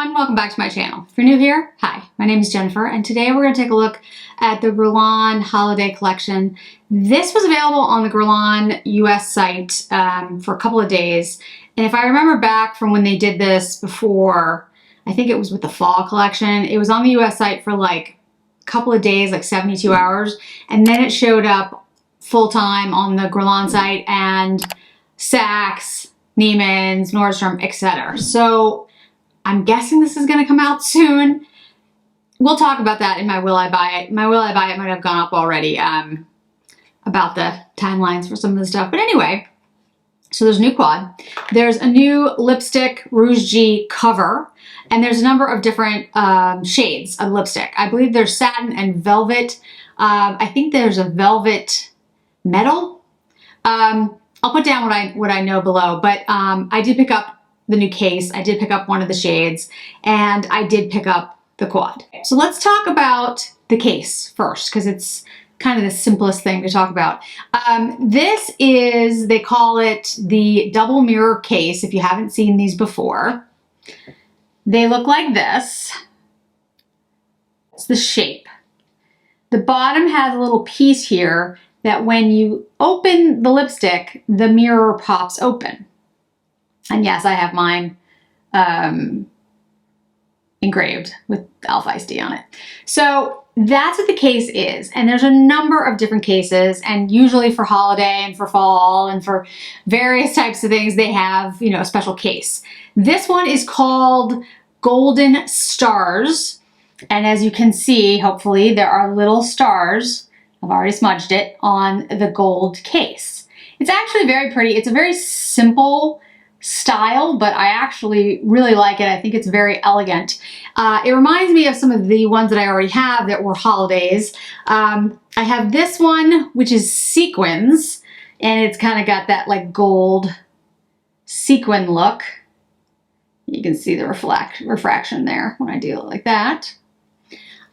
everyone, welcome back to my channel. If you're new here, hi, my name is Jennifer, and today we're going to take a look at the Guerlain Holiday collection. This was available on the Guerlain US site for a couple of days, and if I remember back from when they did this before, I think it was with the fall collection, it was on the US site for like a couple of days, like 72 hours, and then it showed up full-time on the Guerlain site and Saks, Neiman's, Nordstrom, etc. So I'm guessing this is going to come out soon. We'll talk about that in my Will I Buy It. My Will I Buy It might have gone up already about the timelines for some of the stuff. But anyway, so there's a new quad. There's a new lipstick Rouge G cover. And there's a number of different shades of lipstick. I believe there's satin and velvet. I think there's a velvet metal. I'll put down what I know below. But I did pick up the new case. I did pick up one of the shades, and I did pick up the quad. So let's talk about the case first, because it's kind of the simplest thing to talk about. This is, they call it the double mirror case, if you haven't seen these before. They look like this. It's the shape. The bottom has a little piece here that when you open the lipstick, the mirror pops open. And yes, I have mine engraved with Alpha Iced Tea on it. So that's what the case is. And there's a number of different cases, and usually for holiday and for fall and for various types of things, they have, you know, a special case. This one is called Golden Stars. And as you can see, hopefully, there are little stars. I've already smudged it on the gold case. It's actually very pretty. It's a very simple style, but I actually really like it. I think it's very elegant. It reminds me of some of the ones that I already have that were holidays. I have this one, which is sequins, and it's kind of got that like gold sequin look. You can see the refraction there when I do it like that.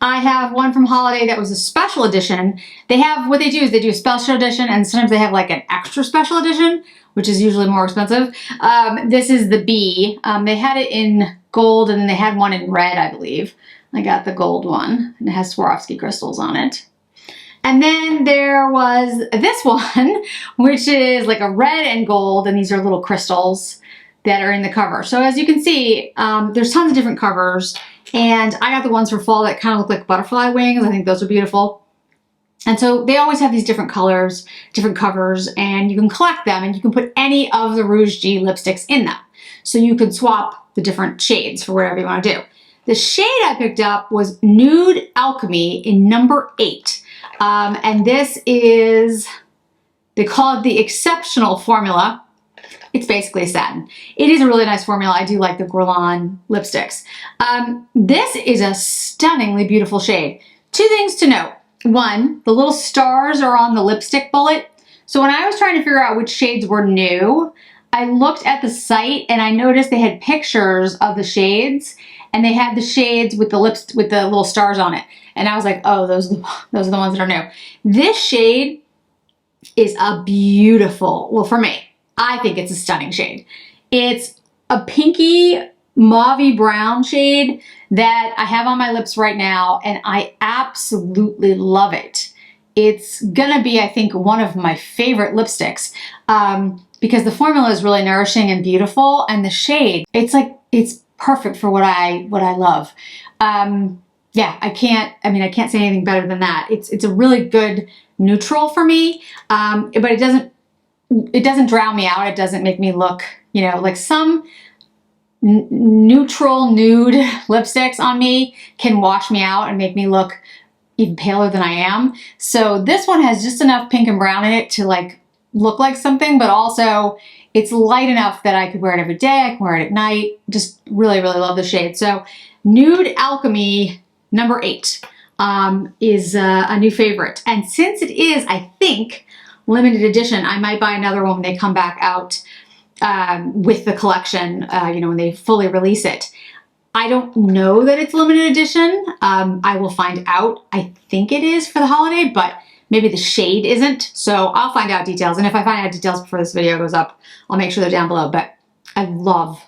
I have one from Holiday that was a special edition. They have, what they do is they do a special edition, and sometimes they have like an extra special edition, which is usually more expensive. This is the B. They had it in gold, and then they had one in red, I believe. I got the gold one, and it has Swarovski crystals on it. And then there was this one, which is like a red and gold, and these are little crystals that are in the cover. So as you can see, there's tons of different covers, and I got the ones for fall that kind of look like butterfly wings. I think those are beautiful. And so they always have these different colors, different covers, and you can collect them, and you can put any of the Rouge G lipsticks in them. So you could swap the different shades for whatever you want to do. The shade I picked up was Nude Alchemy in number 8. And this is, they call it the Exceptional Formula. It's basically satin. It is a really nice formula. I do like the Guerlain lipsticks. This is a stunningly beautiful shade. Two things to note. One, the little stars are on the lipstick bullet. So when I was trying to figure out which shades were new, I looked at the site and I noticed they had pictures of the shades, and they had the shades with the little stars on it. And I was like, oh, those are the ones that are new. This shade is a beautiful, well, for me, I think it's a stunning shade. It's a pinky mauvey brown shade that I have on my lips right now, and I absolutely love it. It's gonna be, I think, one of my favorite lipsticks because the formula is really nourishing and beautiful, and the shade, it's like, it's perfect for what I love. Yeah, I can't say anything better than that. It's a really good neutral for me, but it doesn't drown me out. It doesn't make me look, you know, like some neutral nude lipsticks on me can wash me out and make me look even paler than I am. So this one has just enough pink and brown in it to like look like something, but also it's light enough that I could wear it every day. I can wear it at night. Just really, really love the shade. So Nude Alchemy number 8 is a new favorite. And since it is, I think, limited edition, I might buy another one when they come back out with the collection, you know, when they fully release it. I don't know that it's limited edition. I will find out. I think it is for the holiday, but maybe the shade isn't. So I'll find out details. And if I find out details before this video goes up, I'll make sure they're down below. But I love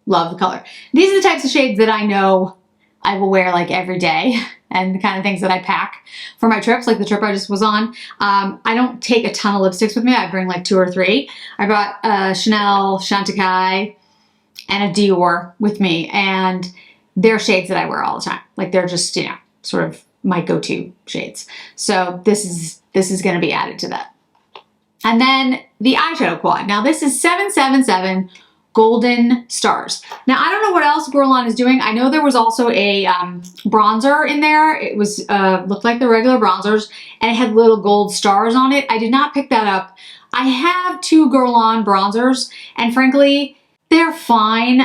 love the color. These are the types of shades that I know I will wear like every day and the kind of things that I pack for my trips, like the trip I just was on. I don't take a ton of lipsticks with me. I bring like 2 or 3. I brought a Chanel, Chantecaille, and a Dior with me, and they're shades that I wear all the time. Like they're just, you know, sort of my go-to shades. So this is going to be added to that. And then the Eyeshadow Quad. Now this is 777 Golden Stars. Now I don't know what else Guerlain is doing. I know there was also a bronzer in there. It was looked like the regular bronzers, and it had little gold stars on it. I did not pick that up. I have 2 Guerlain bronzers, and frankly, they're fine.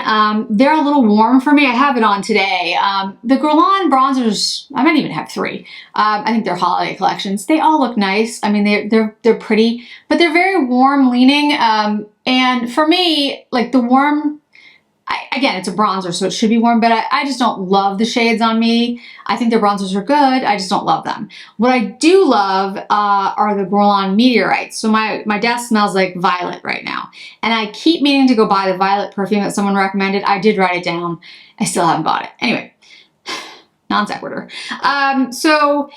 They're a little warm for me. I have it on today. The Guerlain bronzers, I might even have 3. I think they're holiday collections. They all look nice. I mean, they're pretty, but they're very warm leaning. And for me, like the warm, again, it's a bronzer, so it should be warm, but I just don't love the shades on me. I think their bronzers are good. I just don't love them. What I do love are the Bourlon Meteorites. So my desk smells like violet right now. And I keep meaning to go buy the violet perfume that someone recommended. I did write it down. I still haven't bought it. Anyway, non sequitur. So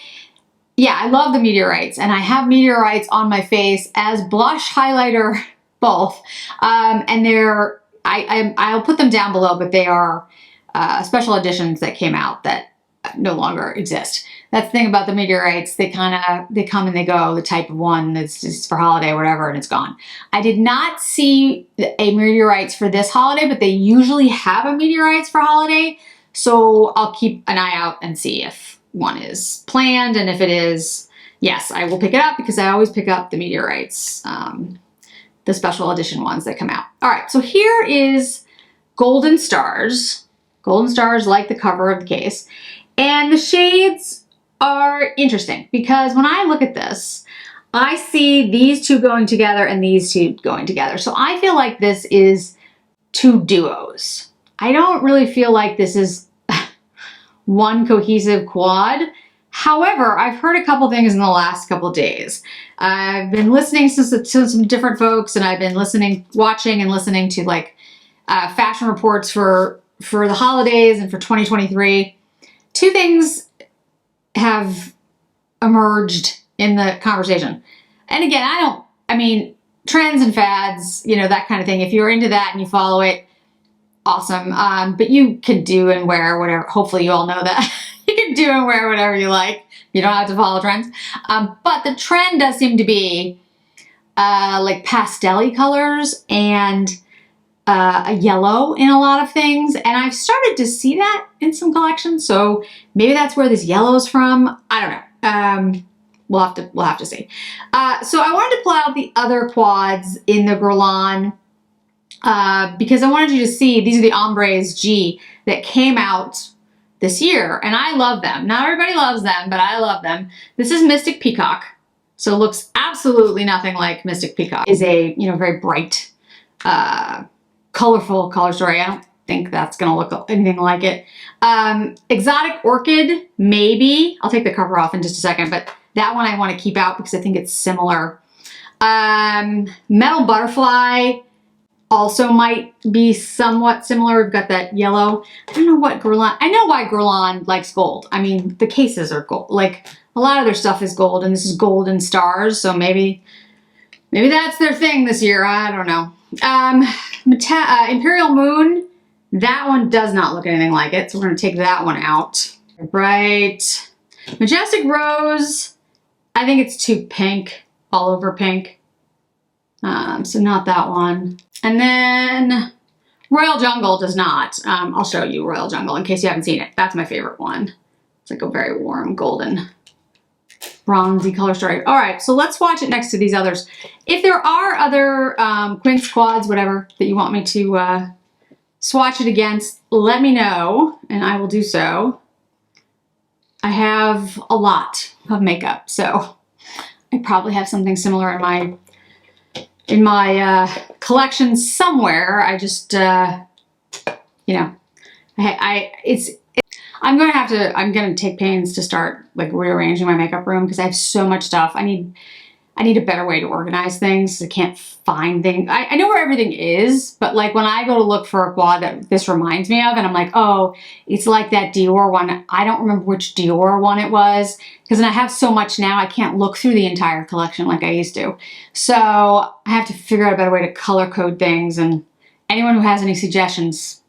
yeah, I love the Meteorites, and I have Meteorites on my face as blush, highlighter, both. And they're, I'll put them down below, but they are special editions that came out that no longer exist. That's the thing about the Meteorites. They come and they go, the type of one that's just for holiday or whatever, and it's gone. I did not see a Meteorites for this holiday, but they usually have a Meteorites for holiday. So I'll keep an eye out and see if one is planned. And if it is, yes, I will pick it up, because I always pick up the Meteorites, the special edition ones that come out. All right, so here is Golden Stars. Golden Stars, like the cover of the case. And the shades are interesting, because when I look at this, I see these 2 going together and these 2 going together. So I feel like this is 2 duos. I don't really feel like this is one cohesive quad. However, I've heard a couple things in the last couple days. I've been listening to some different folks, and I've been watching and listening to like fashion reports for the holidays and for 2023. 2 things have emerged in the conversation. And again, I mean, trends and fads, you know, that kind of thing. If you're into that and you follow it, awesome. But you can do and wear whatever. Hopefully you all know that. You can do and wear whatever you like. You don't have to follow trends. But the trend does seem to be like pastel-y colors and a yellow in a lot of things. And I've started to see that in some collections. So maybe that's where this yellow is from. I don't know. We'll have to see. So I wanted to pull out the other quads in the Guerlain because I wanted you to see, these are the Ombres G that came out this year, and I love them. Not everybody loves them, but I love them. This is Mystic Peacock, so it looks absolutely nothing like Mystic Peacock. It is a, you know, very bright, colorful color story. I don't think that's gonna look anything like it. Exotic Orchid, maybe. I'll take the cover off in just a second, but that one I want to keep out because I think it's similar. Metal Butterfly also might be somewhat similar. We've got that yellow. I don't know what Guerlain, I know why Guerlain likes gold. I mean, the cases are gold. Like, a lot of their stuff is gold, and this is Golden Stars, so maybe that's their thing this year. I don't know. Imperial Moon, that one does not look anything like it, so we're going to take that one out. Right. Majestic Rose, I think it's too pink, all over pink. So not that one. And then Royal Jungle does not. I'll show you Royal Jungle in case you haven't seen it. That's my favorite one. It's like a very warm golden bronzy color story. All right, so let's swatch it next to these others. If there are other quints, quads, whatever, that you want me to swatch it against, let me know, and I will do so. I have a lot of makeup, so I probably have something similar in my collection somewhere. I just, you know, I'm gonna take pains to start like rearranging my makeup room because I have so much stuff. I need I need a better way to organize things. I can't find things. I know where everything is, but like when I go to look for a quad that this reminds me of, and I'm like, oh, it's like that Dior one. I don't remember which Dior one it was, because I have so much now, I can't look through the entire collection like I used to. So I have to figure out a better way to color code things, and anyone who has any suggestions,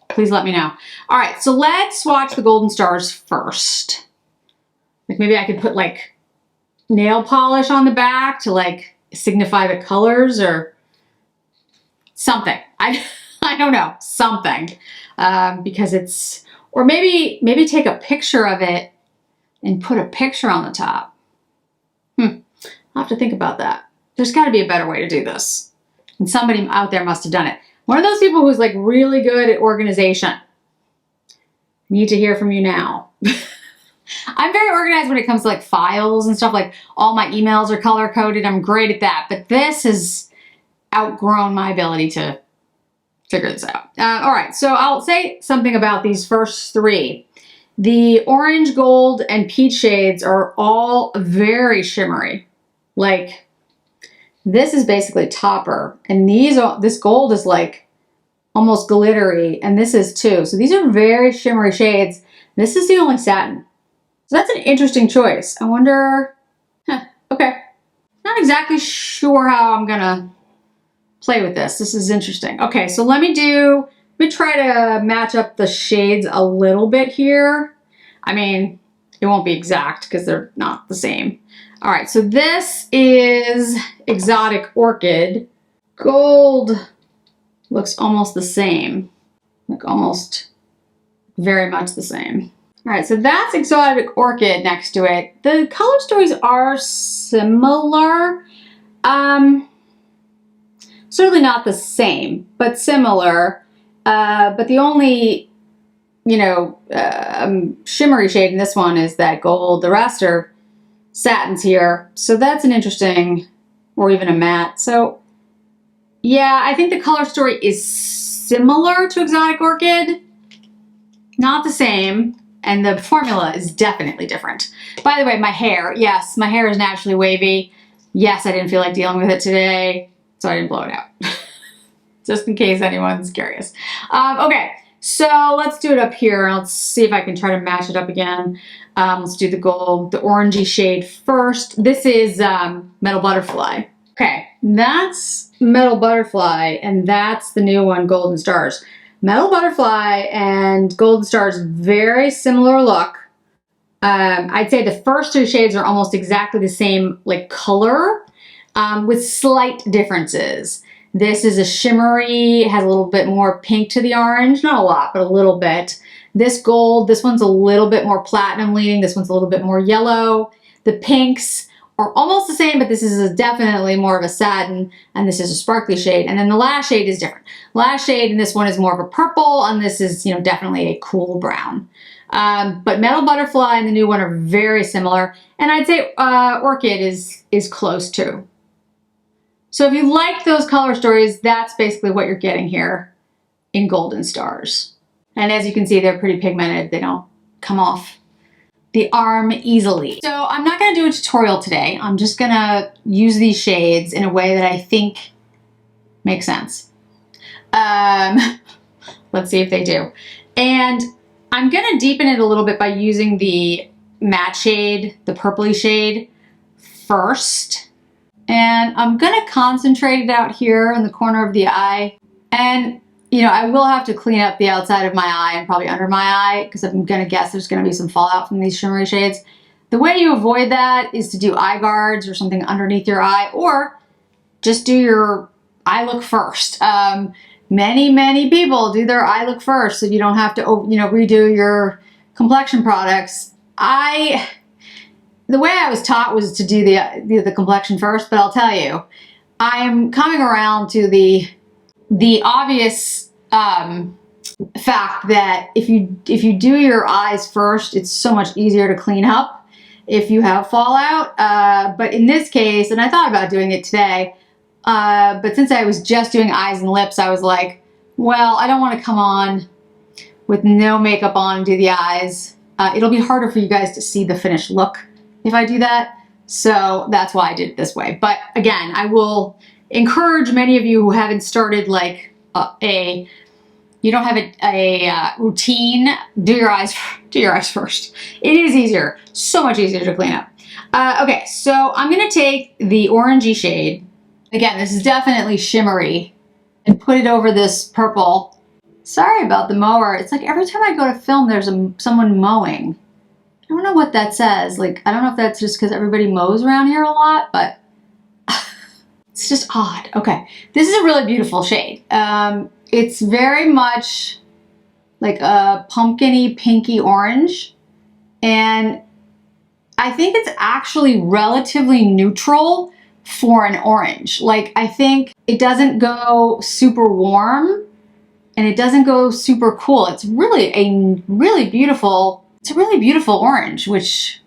please let me know. All right, so let's swatch the Golden Stars first. Like maybe I could put like nail polish on the back to like signify the colors or something. I don't know, something, because it's, or maybe take a picture of it and put a picture on the top. I'll have to think about that. There's got to be a better way to do this, and somebody out there must have done it. One of those people who's like really good at organization. Need to hear from you now. I'm very organized when it comes to like files and stuff. Like all my emails are color coded. I'm great at that. But this has outgrown my ability to figure this out. All right, so I'll say something about these first three. The orange, gold, and peach shades are all very shimmery. Like this is basically topper, and this gold is like almost glittery, and this is too. So these are very shimmery shades. This is the only satin. So that's an interesting choice. I wonder, okay. Not exactly sure how I'm gonna play with this. This is interesting. Okay, so let me try to match up the shades a little bit here. I mean, it won't be exact because they're not the same. All right, so this is Exotic Orchid. Gold looks almost the same. Like almost very much the same. All right, so that's Exotic Orchid next to it. The color stories are similar. Certainly not the same, but similar. But the only, shimmery shade in this one is that gold. The rest are satins here. So that's an interesting, or even a matte. So yeah, I think the color story is similar to Exotic Orchid. Not the same. And the formula is definitely different. By the way, my hair, yes, my hair is naturally wavy. Yes, I didn't feel like dealing with it today, so I didn't blow it out. Just in case anyone's curious. Okay, so let's do it up here. Let's see if I can try to match it up again. Let's do the gold, the orangey shade first. This is Metal Butterfly. Okay, that's Metal Butterfly, and that's the new one, Golden Stars. Metal Butterfly and Golden Stars, very similar look. I'd say the first two shades are almost exactly the same like color, with slight differences. This is a shimmery, has a little bit more pink to the orange, not a lot, but a little bit. This gold, this one's a little bit more platinum leaning, this one's a little bit more yellow. The pinks are almost the same, but this is definitely more of a satin, and this is a sparkly shade. And then the last shade is different. Last shade in this one is more of a purple, and this is, definitely a cool brown. But Metal Butterfly and the new one are very similar, and I'd say Orchid is close too. So if you like those color stories, that's basically what you're getting here in Golden Stars. And as you can see, they're pretty pigmented. They don't come off the arm easily. So I'm not gonna do a tutorial today. I'm just gonna use these shades in a way that I think makes sense. Let's see if they do. And I'm gonna deepen it a little bit by using the matte shade, the purpley shade first. And I'm gonna concentrate it out here in the corner of the eye. And I will have to clean up the outside of my eye and probably under my eye, because I'm gonna guess there's gonna be some fallout from these shimmery shades. The way you avoid that is to do eye guards or something underneath your eye, or just do your eye look first. Many people do their eye look first, so you don't have to, redo your complexion products. The way I was taught was to do the complexion first, but I'll tell you, I am coming around to the obvious fact that if you do your eyes first, it's so much easier to clean up if you have fallout. But in this case, and I thought about doing it today, but since I was just doing eyes and lips, I was like, well, I don't want to come on with no makeup on and do the eyes. It'll be harder for you guys to see the finished look if I do that. So that's why I did it this way. But again, I will encourage many of you who haven't started like you don't have a routine, do your eyes first. It is easier, so much easier to clean up. Okay, so I'm gonna take the orangey shade. Again, this is definitely shimmery, and put it over this purple. Sorry about the mower. It's like every time I go to film, there's someone mowing. I don't know what that says. Like, I don't know if that's just because everybody mows around here a lot, but it's just odd. Okay, this is a really beautiful shade. It's very much like a pumpkin-y, pinky orange. And I think it's actually relatively neutral for an orange. Like, I think it doesn't go super warm and it doesn't go super cool. It's really a really beautiful orange, which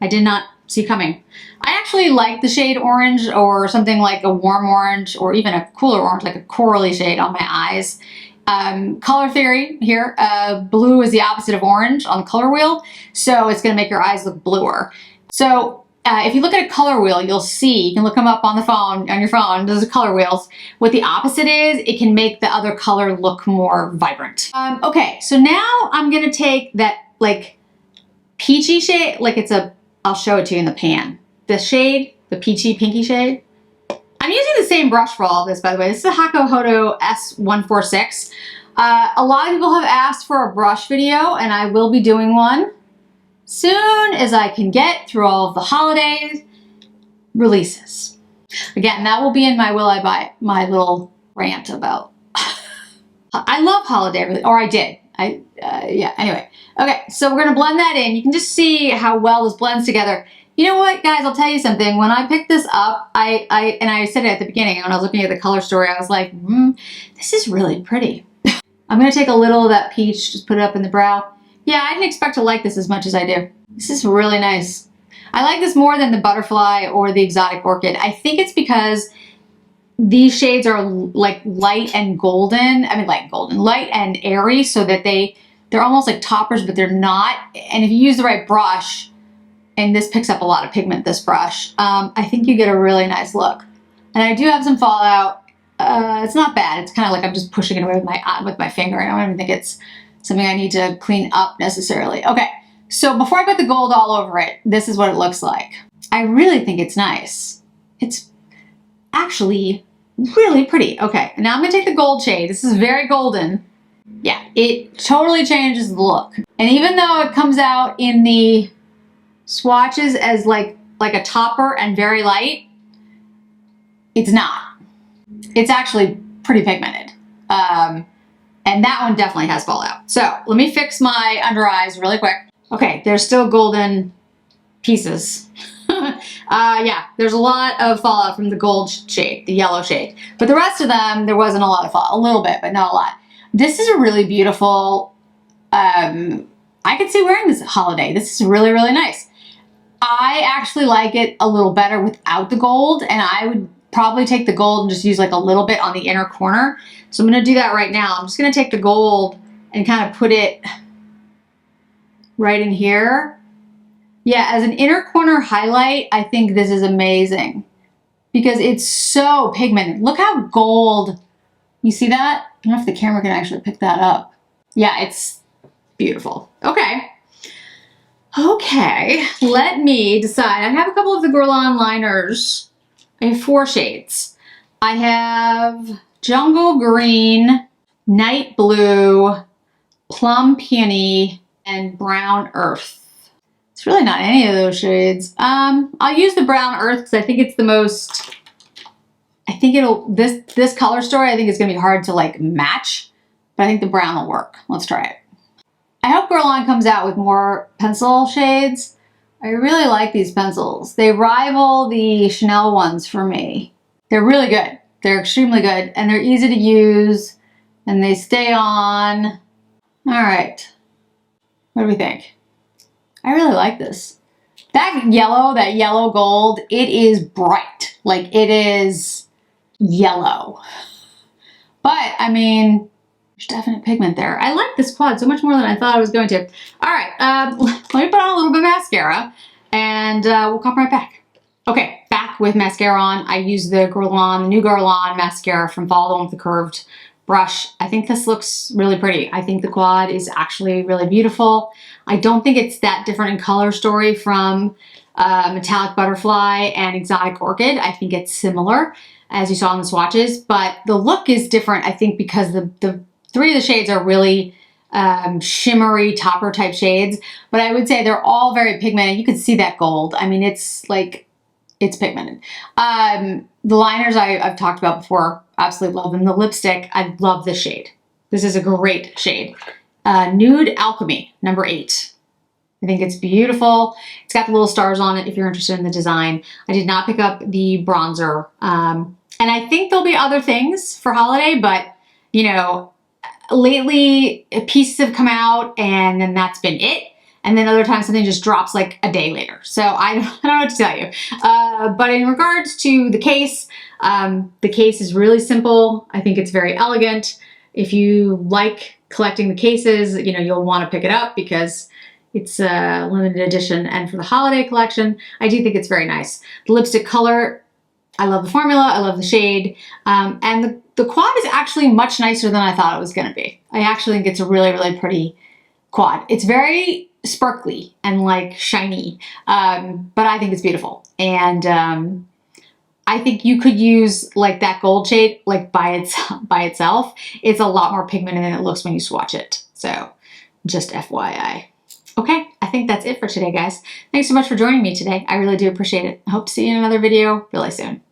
I did not see coming. I actually like the shade orange, or something like a warm orange, or even a cooler orange, like a corally shade on my eyes. Color theory here, blue is the opposite of orange on the color wheel, so it's gonna make your eyes look bluer. So if you look at a color wheel, you'll see, you can look them up on the phone, on your phone, those are color wheels. What the opposite is, it can make the other color look more vibrant. Okay, so now I'm gonna take that like peachy shade, like I'll show it to you in the pan. The shade, the peachy pinky shade. I'm using the same brush for all of this, by the way. This is the Hakuhodo S146. A lot of people have asked for a brush video, and I will be doing one soon as I can get through all of the holidays releases. Again, that will be in my Will I Buy, my little rant about. I love holiday, or I did. Yeah, anyway. Okay, so we're gonna blend that in. You can just see how well this blends together. You know what, guys, I'll tell you something. When I picked this up, I said it at the beginning, when I was looking at the color story, I was like, this is really pretty. I'm gonna take a little of that peach, just put it up in the brow. Yeah, I didn't expect to like this as much as I do. This is really nice. I like this more than the butterfly or the exotic orchid. I think it's because these shades are like light and golden. I mean, light and airy, so that they're almost like toppers, but they're not. And if you use the right brush, and this picks up a lot of pigment, this brush, I think you get a really nice look. And I do have some fallout. It's not bad. It's kind of like I'm just pushing it away with my finger. I don't even think it's something I need to clean up necessarily. Okay, so before I put the gold all over it, this is what it looks like. I really think it's nice. It's actually really pretty. Okay, now I'm gonna take the gold shade. This is very golden. Yeah, it totally changes the look. And even though it comes out in the swatches as like a topper and very light, it's not. It's actually pretty pigmented. And that one definitely has fallout. So let me fix my under eyes really quick. Okay, there's still golden pieces. Yeah, there's a lot of fallout from the gold shade, the yellow shade. But the rest of them, there wasn't a lot of fallout. A little bit, but not a lot. This is a really beautiful, I could see wearing this holiday. This is really, really nice. I actually like it a little better without the gold, and I would probably take the gold and just use like a little bit on the inner corner. So I'm gonna do that right now. I'm just gonna take the gold and kind of put it right in here. Yeah, as an inner corner highlight, I think this is amazing because it's so pigmented. Look how gold, you see that? I don't know if the camera can actually pick that up. Yeah, it's beautiful. Okay. Okay, let me decide. I have a couple of the Guerlain liners. I have 4 shades. I have Jungle Green, Night Blue, Plum Peony, and Brown Earth. It's really not any of those shades. I'll use the Brown Earth because I think it's the most, I think this color story, I think it's gonna be hard to like match, but I think the brown will work. Let's try it. I hope Guerlain comes out with more pencil shades. I really like these pencils. They rival the Chanel ones for me. They're really good. They're extremely good, and they're easy to use, and they stay on. All right, what do we think? I really like this. That yellow gold, it is bright. Like, it is yellow. But, I mean, there's definite pigment there. I like this quad so much more than I thought I was going to. All right, let me put on a little bit of mascara, and we'll come right back. Okay, back with mascara on. I use the new Guerlain mascara from Follow the One with the Curved brush. I think this looks really pretty. I think the quad is actually really beautiful. I don't think it's that different in color story from Metallic Butterfly and Exotic Orchid. I think it's similar, as you saw in the swatches, but the look is different, I think, because the three of the shades are really shimmery topper type shades, but I would say they're all very pigmented. You can see that gold. I mean, it's like, it's pigmented. The liners I've talked about before, absolutely love them. The lipstick, I love this shade. This is a great shade. Nude Alchemy, number 8. I think it's beautiful. It's got the little stars on it if you're interested in the design. I did not pick up the bronzer. And I think there'll be other things for holiday, but you know, lately pieces have come out and then that's been it. And then other times something just drops like a day later. So I don't know what to tell you. But in regards to the case is really simple. I think it's very elegant. If you like collecting the cases, you know, you'll want to pick it up because it's a limited edition. And for the holiday collection, I do think it's very nice. The lipstick color, I love the formula. I love the shade. And the quad is actually much nicer than I thought it was going to be. I actually think it's a really, really pretty quad. It's very sparkly and like shiny, but I think it's beautiful. And I think you could use like that gold shade like by itself. It's a lot more pigmented than it looks when you swatch it. So just FYI. Okay, I think that's it for today, guys. Thanks so much for joining me today. I really do appreciate it. I hope to see you in another video really soon.